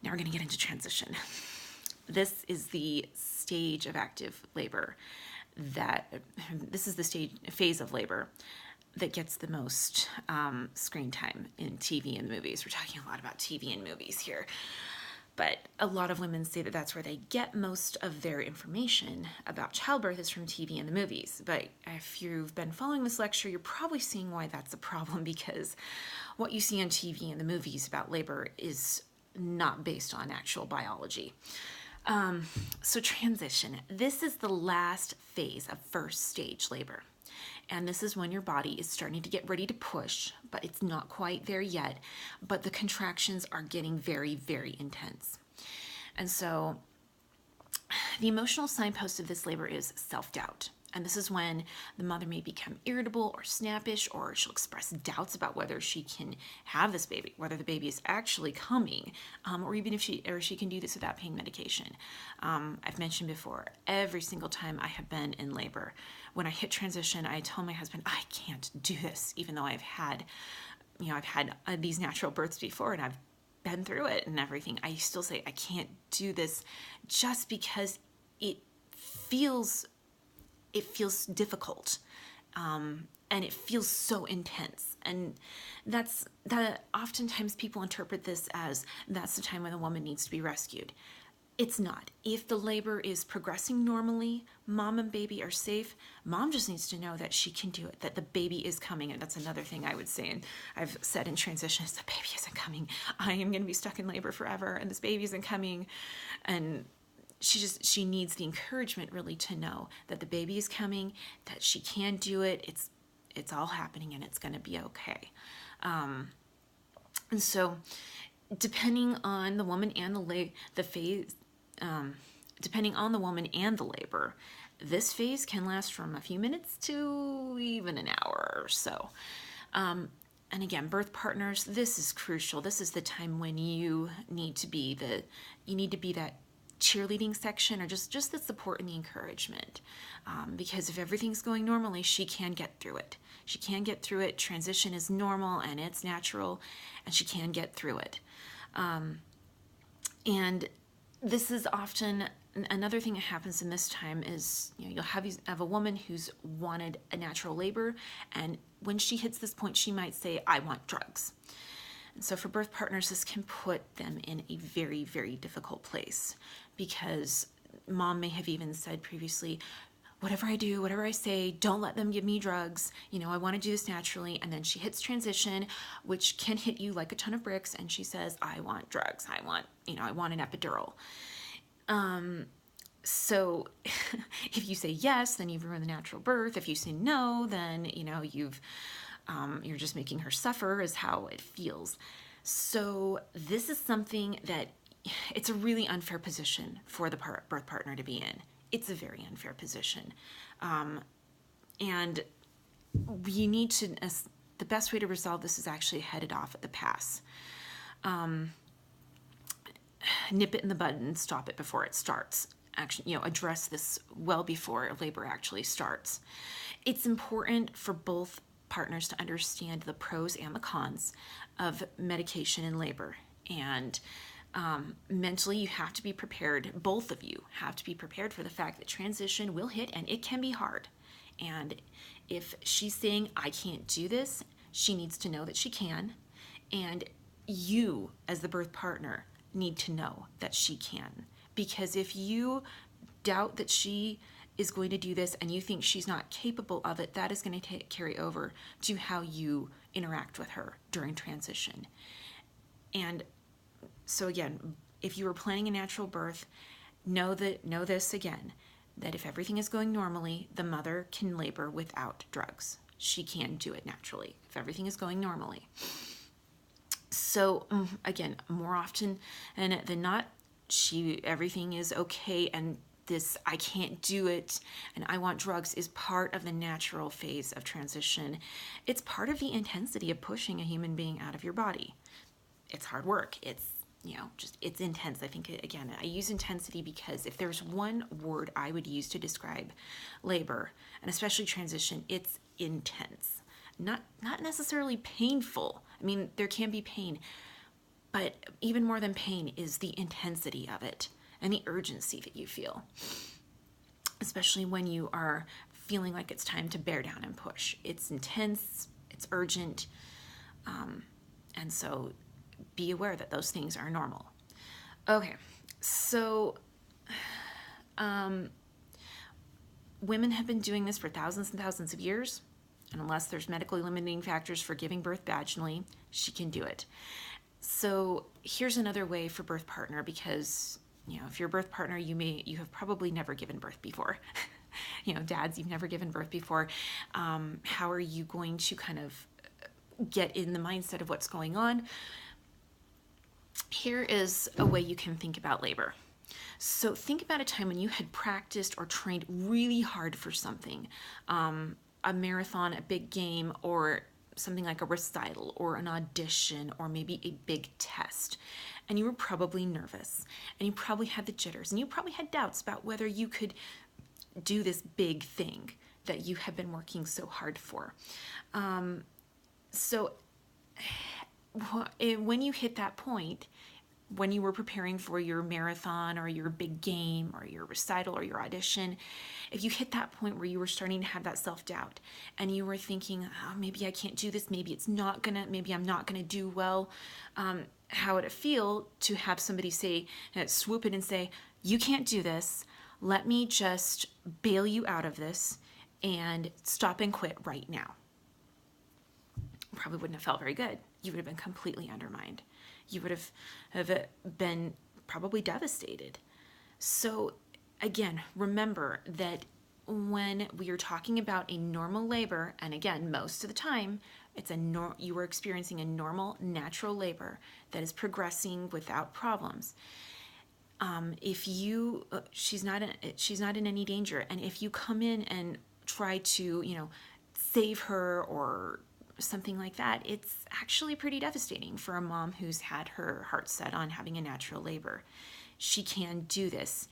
Now we're going to get into transition. This is the stage of active labor this is the phase of labor that gets the most screen time in TV and movies. We're talking a lot about TV and movies here. But a lot of women say that that's where they get most of their information about childbirth is from TV and the movies. But if you've been following this lecture, you're probably seeing why that's a problem, because what you see on TV and the movies about labor is not based on actual biology. So transition. This is the last phase of first stage labor. And this is when your body is starting to get ready to push, but it's not quite there yet. But the contractions are getting very, very intense. And so the emotional signpost of this labor is self-doubt. And this is when the mother may become irritable or snappish, or she'll express doubts about whether she can have this baby, whether the baby is actually coming, or even if she can do this without pain medication. I've mentioned before, every single time I have been in labor, when I hit transition, I tell my husband, I can't do this, even though I've had these natural births before and I've been through it and everything. I still say I can't do this, just because it feels difficult, and it feels so intense. And that oftentimes people interpret this as that's the time when the woman needs to be rescued. It's not. If the labor is progressing normally, mom and baby are safe, mom just needs to know that she can do it, that the baby is coming. And that's another thing I would say, and I've said in transition, is the baby isn't coming. I am going to be stuck in labor forever, and this baby isn't coming. And she needs the encouragement really to know that the baby is coming, that she can do it. It's all happening, and it's going to be okay. And so, depending on the woman and the phase, depending on the woman and the labor, this phase can last from a few minutes to even an hour or so. And again, birth partners, this is crucial. This is the time when you need to be that cheerleading section, or just the support and the encouragement, because if everything's going normally, she can get through it. She can get through it. Transition is normal and it's natural, and she can get through it. And this is often another thing that happens in this time is, you'll have a woman who's wanted a natural labor, and when she hits this point, she might say, I want drugs. And so for birth partners, this can put them in a very, very difficult place, because mom may have even said previously, whatever I do, whatever I say, don't let them give me drugs. I want to do this naturally. And then she hits transition, which can hit you like a ton of bricks. And she says, I want drugs. I want an epidural. So if you say yes, then you've ruined the natural birth. If you say no, then, you're just making her suffer, is how it feels. So this is something that it's a really unfair position for the birth partner to be in. It's a very unfair position. And you need to, the best way to resolve this is actually head it off at the pass. Nip it in the bud and stop it before it starts. Actually, address this well before labor actually starts. It's important for both partners to understand the pros and the cons of medication in labor. And mentally, you have to be prepared. Both of you have to be prepared for the fact that transition will hit, and it can be hard. And if she's saying, I can't do this, she needs to know that she can. And you, as the birth partner, need to know that she can. Because if you doubt that she is going to do this and you think she's not capable of it, that is going to carry over to how you interact with her during transition. And so again, if you were planning a natural birth, know this again, that if everything is going normally, the mother can labor without drugs. She can do it naturally if everything is going normally. So again, more often than not, everything is okay, and this I can't do it and I want drugs is part of the natural phase of transition. It's part of the intensity of pushing a human being out of your body. It's hard work. It's it's intense. I think, again, I use intensity because if there's one word I would use to describe labor, and especially transition, it's intense. Not necessarily painful. I mean, there can be pain, But even more than pain is the intensity of it and the urgency that you feel, especially when you are feeling like it's time to bear down and push. It's intense, it's urgent, and so be aware that those things are normal. Okay, so women have been doing this for thousands and thousands of years, and unless there's medically limiting factors for giving birth vaginally, she can do it. So here's another way for birth partner, because if you're a birth partner, you have probably never given birth before. Dads, you've never given birth before. How are you going to kind of get in the mindset of what's going on? Here is a way you can think about labor. So think about a time when you had practiced or trained really hard for something, a marathon, a big game, or something like a recital or an audition, or maybe a big test. And you were probably nervous, and you probably had the jitters, and you probably had doubts about whether you could do this big thing that you have been working so hard for. So when you hit that point, when you were preparing for your marathon or your big game or your recital or your audition, if you hit that point where you were starting to have that self-doubt and you were thinking, oh, maybe I can't do this, maybe I'm not gonna do well, how would it feel to have somebody say, swoop in and say, you can't do this, let me just bail you out of this and stop and quit right now? Probably wouldn't have felt very good. You would have been completely undermined. You would have been probably devastated. So again, remember that when we are talking about a normal labor, and again, most of the time, you are experiencing a normal, natural labor that is progressing without problems. She's not in any danger, and if you come in and try to, save her or something like that, it's actually pretty devastating for a mom who's had her heart set on having a natural labor. She can do this.